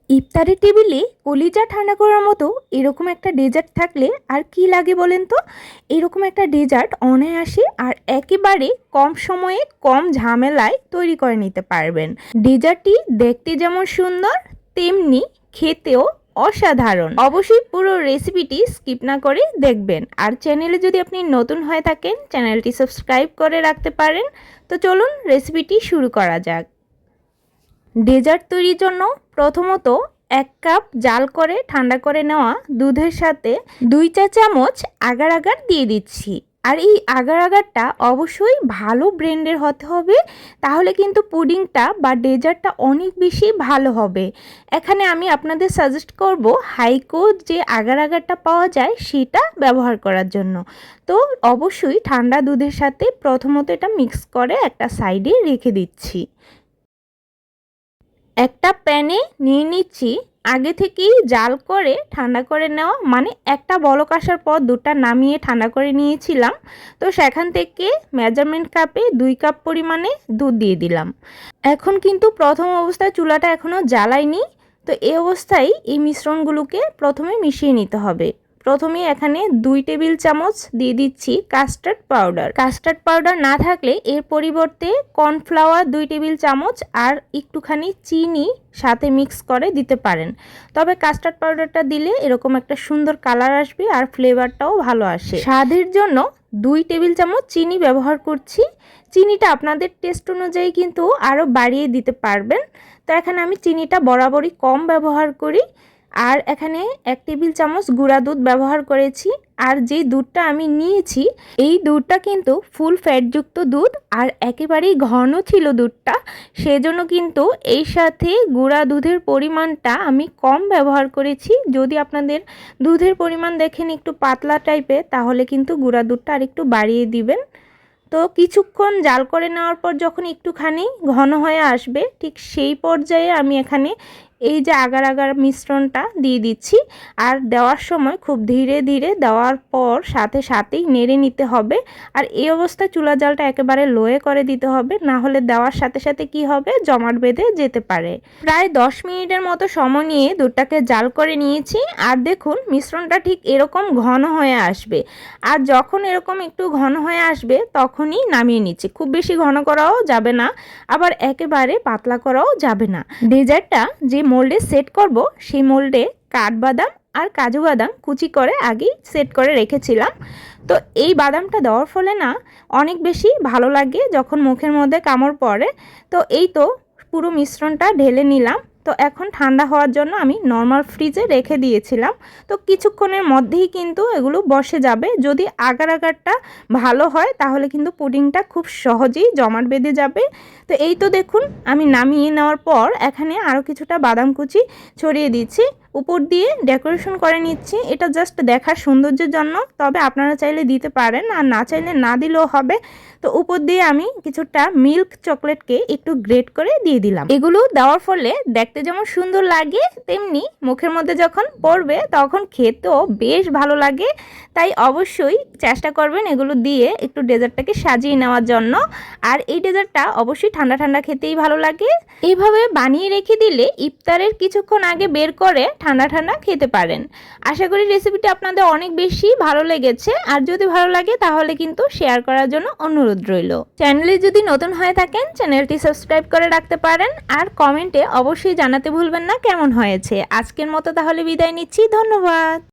ইফতারের টেবিলে কলিজা ঠান্ডা করার মতো এরকম একটা ডেজার্ট থাকলে আর কি লাগে বলেন তো। এরকম একটা ডেজার্ট অনায়াসে আর একেবারে কম সময়ে কম ঝামেলায় তৈরি করে নিতে পারবেন। ডেজার্টটি দেখতে যেমন সুন্দর তেমনি খেতেও অসাধারণ। অবশ্যই পুরো রেসিপিটি স্কিপ না করে দেখবেন। আর চ্যানেলে যদি আপনি নতুন হয়ে থাকেন চ্যানেলটি সাবস্ক্রাইব করে রাখতে পারেন। তো চলুন রেসিপিটি শুরু করা যাক। ডেজার্ট তৈরির জন্য প্রথমত 1 কাপ জাল করে ঠান্ডা করে নেওয়া দুধের সাথে 2 চা চামচ আগার আগার দিয়ে দিচ্ছি। আর এই আগার আগারটা অবশ্যই ভালো ব্র্যান্ডের হতে হবে, তাহলে কিন্তু পুডিংটা বা ডেজার্টটা অনেক বেশি ভালো হবে। এখানে আমি আপনাদের সাজেস্ট করব হাইকো যে আগার আগারটা পাওয়া যায় সেটা ব্যবহার করার জন্য। তো অবশ্যই ঠান্ডা দুধের সাথে প্রথমত এটা মিক্স করে একটা সাইডে রেখে দিচ্ছি। একটা প্যানে নিয়ে নিচ্ছি আগে থেকেই জাল করে ঠান্ডা করে নেওয়া, মানে একটা বলক আসার পর দুধটা নামিয়ে ঠান্ডা করে নিয়েছিলাম। তো সেখান থেকে মেজারমেন্ট কাপে 2 কাপ পরিমাণে দুধ দিয়ে দিলাম। এখন কিন্তু প্রথম অবস্থায় চুলাটা এখনও জ্বালাইনি। তো এই অবস্থায় এই মিশ্রণগুলোকে প্রথমে মিশিয়ে নিতে হবে। প্রথমে এখানে 2 টেবিল চামচ দিয়ে দিচ্ছি কাস্টার্ড পাউডার। কাস্টার্ড পাউডার না থাকলে এর পরিবর্তে কর্নফ্লাওয়ার 2 টেবিল চামচ আর একটুখানি চিনি সাথে মিক্স করে দিতে পারেন। তবে কাস্টার্ড পাউডারটা দিলে এরকম একটা সুন্দর কালার আসবে আর ফ্লেভারটাও ভালো আসে। স্বাদের জন্য 2 টেবিল চামচ চিনি ব্যবহার করছি। চিনিটা আপনাদের টেস্ট অনুযায়ী কিন্তু আরও বাড়িয়ে দিতে পারবেন। তো এখানে আমি চিনিটা বরাবরই কম ব্যবহার করি। আর এখানে 1 টেবিল চামচ গুঁড়া দুধ ব্যবহার করেছি। আর যেই দুধটা আমি নিয়েছি এই দুধটা কিন্তু ফুল ফ্যাটযুক্ত দুধ আর একেবারেই ঘন ছিল দুধটা, সেজন্য কিন্তু এর সাথে গুঁড়া দুধের পরিমাণটা আমি কম ব্যবহার করেছি। যদি আপনাদের দুধের পরিমাণ দেখেন একটু পাতলা টাইপের, তাহলে কিন্তু গুঁড়া দুধটা আর একটু বাড়িয়ে দিবেন। তো কিছুক্ষণ জাল করে নেওয়ার পর যখন একটুখানি ঘন হয়ে আসবে, ঠিক সেই পর্যায়ে আমি এখানে এই যে আগার আগার মিশ্রণটা দিয়ে দিচ্ছি। আর দেওয়ার সময় খুব ধীরে ধীরে দেওয়ার পর সাথে সাথেই নেড়ে নিতে হবে। আর এই অবস্থায় চুলা জালটা একেবারে লোয়ে করে দিতে হবে, না হলে দেওয়ার সাথে সাথে কি হবে, জমাট বেঁধে যেতে পারে। প্রায় 10 মিনিটের মতো সময় নিয়ে দুধটাকে জাল করে নিয়েছি। আর দেখুন মিশ্রণটা ঠিক এরকম ঘন হয়ে আসবে। আর যখন এরকম একটু ঘন হয়ে আসবে তখনই নামিয়ে নিচ্ছি। খুব বেশি ঘন করাও যাবে না, আবার একেবারে পাতলা করাও যাবে না। ডেজার্টটা যে মোল্ডে সেট করব সেই মোল্ডে কাঠবাদাম আর কাজু বাদাম কুচি করে আগেই সেট করে রেখেছিলাম। তো এই বাদামটা দেওয়ার ফলে না অনেক বেশি ভালো লাগে যখন মুখের মধ্যে কামড় পড়ে। তো এই তো পুরো মিশ্রণটা ঢেলে নিলাম। তো এখন ঠান্ডা হওয়ার জন্য আমি নর্মাল ফ্রিজে রেখে দিয়েছিলাম। তো কিছুক্ষণের মধ্যেই কিন্তু এগুলো বসে যাবে। যদি আগার আগারটা ভালো হয় তাহলে কিন্তু পুডিংটা খুব সহজেই জমাট বেঁধে যাবে। তো এই তো দেখুন আমি নামিয়ে নেওয়ার পর এখানে আরও কিছুটা বাদাম কুচি ছড়িয়ে দিচ্ছি, উপর দিয়ে ডেকোরেশন করে নিচ্ছি। এটা জাস্ট দেখার সৌন্দর্যের জন্য, তবে আপনারা চাইলে দিতে পারেন আর না চাইলে না দিলেও হবে। তো উপর দিয়ে আমি কিছুটা মিল্ক চকলেটকে একটু গ্রেট করে দিয়ে দিলাম। এগুলো দেওয়ার ফলে দেখতে যেমন সুন্দর লাগে তেমনি মুখের মধ্যে যখন পড়বে তখন খেতেও বেশ ভালো লাগে। তাই অবশ্যই চেষ্টা করবেন এগুলো দিয়ে একটু ডেজার্টটাকে সাজিয়ে নেওয়ার জন্য। আর এই ডেজার্টটা অবশ্যই ঠান্ডা ঠান্ডা খেতেই ভালো লাগে। এইভাবে বানিয়ে রেখে দিলে ইফতারের কিছুক্ষণ আগে বের করে ঠান্ডা ঠান্ডা খেতে পারেন। আশা করি রেসিপিটি আপনাদের অনেক বেশি ভালো লেগেছে। আর যদি ভালো লাগে তাহলে কিন্তু শেয়ার করার জন্য অনুরোধ রইল। চ্যানেলে যদি নতুন হয়ে থাকেন চ্যানেলটি সাবস্ক্রাইব করে রাখতে পারেন। আর কমেন্টে অবশ্যই জানাতে ভুলবেন না কেমন হয়েছে। আজকের মতো তাহলে বিদায় নিচ্ছি, ধন্যবাদ।